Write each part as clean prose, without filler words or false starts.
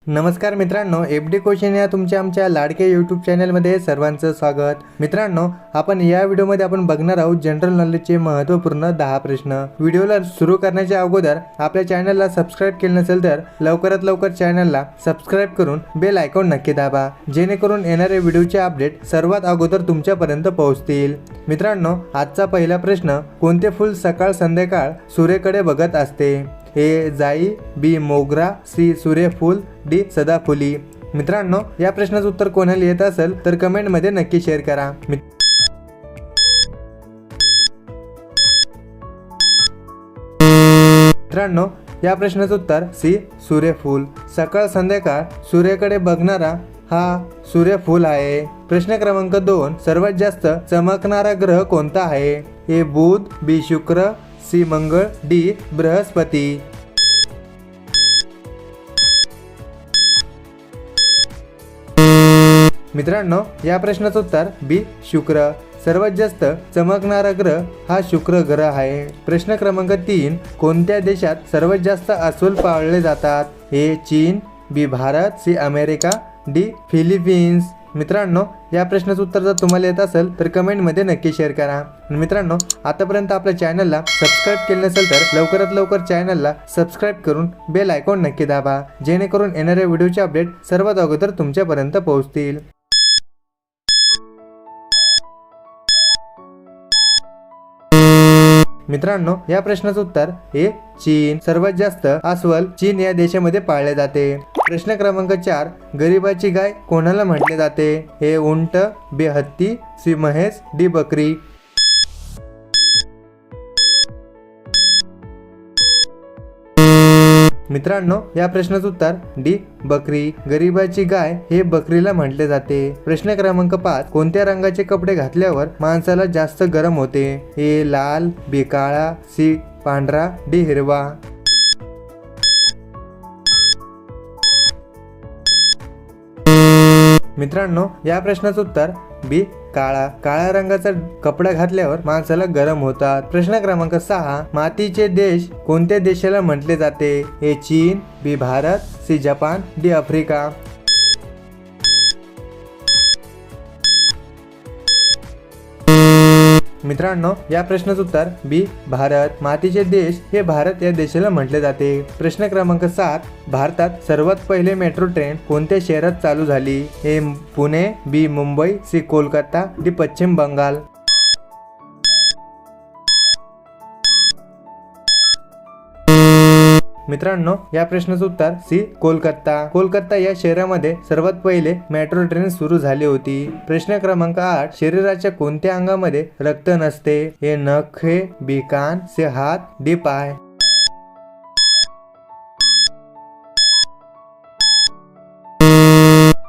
नमस्कार मित्रांनो, FD question या तुमच्या आमच्या लाडके यूट्यूब चॅनलमध्ये सर्वांचं स्वागत। मित्रांनो, आपण या व्हिडिओमध्ये आपण बघणार आहोत जनरल नॉलेजचे महत्त्वपूर्ण 10 प्रश्न। व्हिडिओला सुरू करण्याच्या अगोदर आपल्या चॅनलला सबस्क्राइब केले नसेल तर लवकरात लवकर चॅनलला सबस्क्राइब करून बेल आयकॉन नक्की दाबा, जेणेकरून येणारे व्हिडिओचे अपडेट सर्वात अगोदर तुमच्यापर्यंत पोहोचतील। मित्रांनो, आजचा पहिला प्रश्न, कोणते फूल सकाळ संध्याकाळ सूर्याकडे बघत असते? ए जाई, बी मोगरा, सी सूर्यफूल, डी सदाफुली। मित्रांनो, या प्रश्नाचं उत्तर कोणाला येत असेल तर कमेंट मध्ये नक्की शेअर करा। मित्रांनो, या प्रश्नाचं उत्तर सी सूर्यफूल। सकाळ संध्याकाळ सूर्याकडे बघणारा हा सूर्यफूल आहे। प्रश्न क्रमांक 2, सर्वात जास्त चमकणारा ग्रह कोणता आहे? ए बुध, बी शुक्र, सी मंगळ, डी बृहस्पती। मित्रांनो, या प्रश्नाचं उत्तर बी शुक्र। सर्वात जास्त चमकणारा ग्रह हा शुक्र ग्रह आहे। प्रश्न क्रमांक 3, कोणत्या देशात सर्वात जास्त अस्वल पाळले जातात? ए चीन, B Bharat, C America, D Philippines. मित्रांनो, या प्रश्नाचं उत्तर जर तुम्हाला येत असेल तर कमेंट मध्ये नक्की शेअर करा। मित्रांनो, आतापर्यंत आपल्या चॅनलला सबस्क्राइब केले नसेल तर लवकरात लवकर चॅनलला सबस्क्राइब करून बेल आयकॉन नक्की दाबा, जेणेकरून येणाऱ्या व्हिडिओचे अपडेट सर्वात अगोदर तुमच्यापर्यंत पोहोचतील। मित्रांनो, या प्रश्नाचं उत्तर ए चीन। सर्वात जास्त अस्वल चीन या देशामध्ये पाळले जाते। प्रश्न क्रमांक 4, गरीबाची गाय कोणाला म्हटले जाते? ए उंट, बी हत्ती, सी म्हैस, डी बकरी। मित्रांनो, या प्रश्नाचं उत्तर डी बकरी। गरीबाची गाय हे बकरीला म्हटले जाते। प्रश्न क्रमांक 5, कोणत्या रंगाचे कपडे घातल्यावर माणसाला जास्त गरम होते? ए लाल, बी काळा, सी पांढरा, डी हिरवा। मित्रांनो, या प्रश्नाचं उत्तर बी काळा। काळ्या रंगाचा कपडा घातल्यावर माणसाला गरम होतात। प्रश्न क्रमांक 6, मातीचे देश कोणत्या देशाला म्हटले जाते? ए चीन, B Bharat, C Japan, D Africa. मित्रांनो, या प्रश्नाचं उत्तर बी भारत। मातीचे देश हे भारत या देशाला म्हटले जाते। प्रश्न क्रमांक 7, भारतात सर्वात पहिले मेट्रो ट्रेन कोणत्या शहरात चालू झाली? ए पुणे, बी मुंबई, सी कोलकाता, डी पश्चिम बंगाल। मित्रांनो, या प्रश्नाचं उत्तर सी कोलकाता। कोलकाता या शहरामध्ये सर्वात पहिले मेट्रो ट्रेन सुरू झाली होती। प्रश्न क्रमांक 8, शरीराच्या कोणत्या अंगामध्ये रक्त नसते? ए नखे, बी कान, सी हात, डी पाय।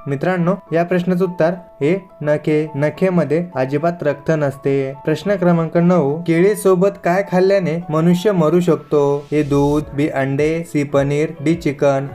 मित्रांनो, या प्रश्नाचं उत्तर हे नखे। नखेमध्ये अजिबात रक्त नसते। प्रश्न क्रमांक 9, केळी सोबत काय खाल्ल्याने मनुष्य मरू शकतो? ए दूध, बी अंडे, सी पनीर, डी चिकन।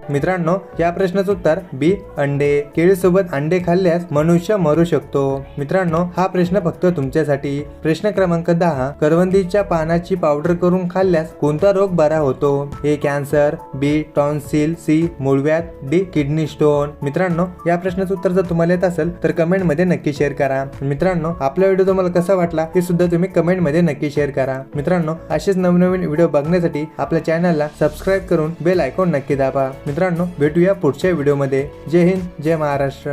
मित्रांनो, या प्रश्नाचं उत्तर बी अंडे। केळीसोबत अंडे खाल्ल्यास मनुष्य मरू शकतो। मित्रांनो, हा प्रश्न फक्त तुमच्यासाठी। प्रश्न क्रमांक 10, करवंदीच्या पानाची पावडर करून खाल्ल्यास कोणता रोग बरा होतो? ए कॅन्सर, बी टॉन्सिल, सी मूळव्याध, डी किडनी स्टोन। मित्रांनो, या प्रश्नाचं उत्तर जर तुम्हाला येत असेल तर कमेंट मध्ये नक्की शेअर करा। मित्रांनो, आपला व्हिडिओ तुम्हाला कसा वाटला हे सुद्धा तुम्ही कमेंट मध्ये नक्की शेअर करा। मित्रांनो, असेच नवनवीन व्हिडिओ बघण्यासाठी आपल्या चॅनलला सबस्क्राइब करून बेल आयकॉन नक्की दाबा। मित्रांनो, भेटूया पुढच्या व्हिडिओमध्ये। जय हिंद, जय महाराष्ट्र।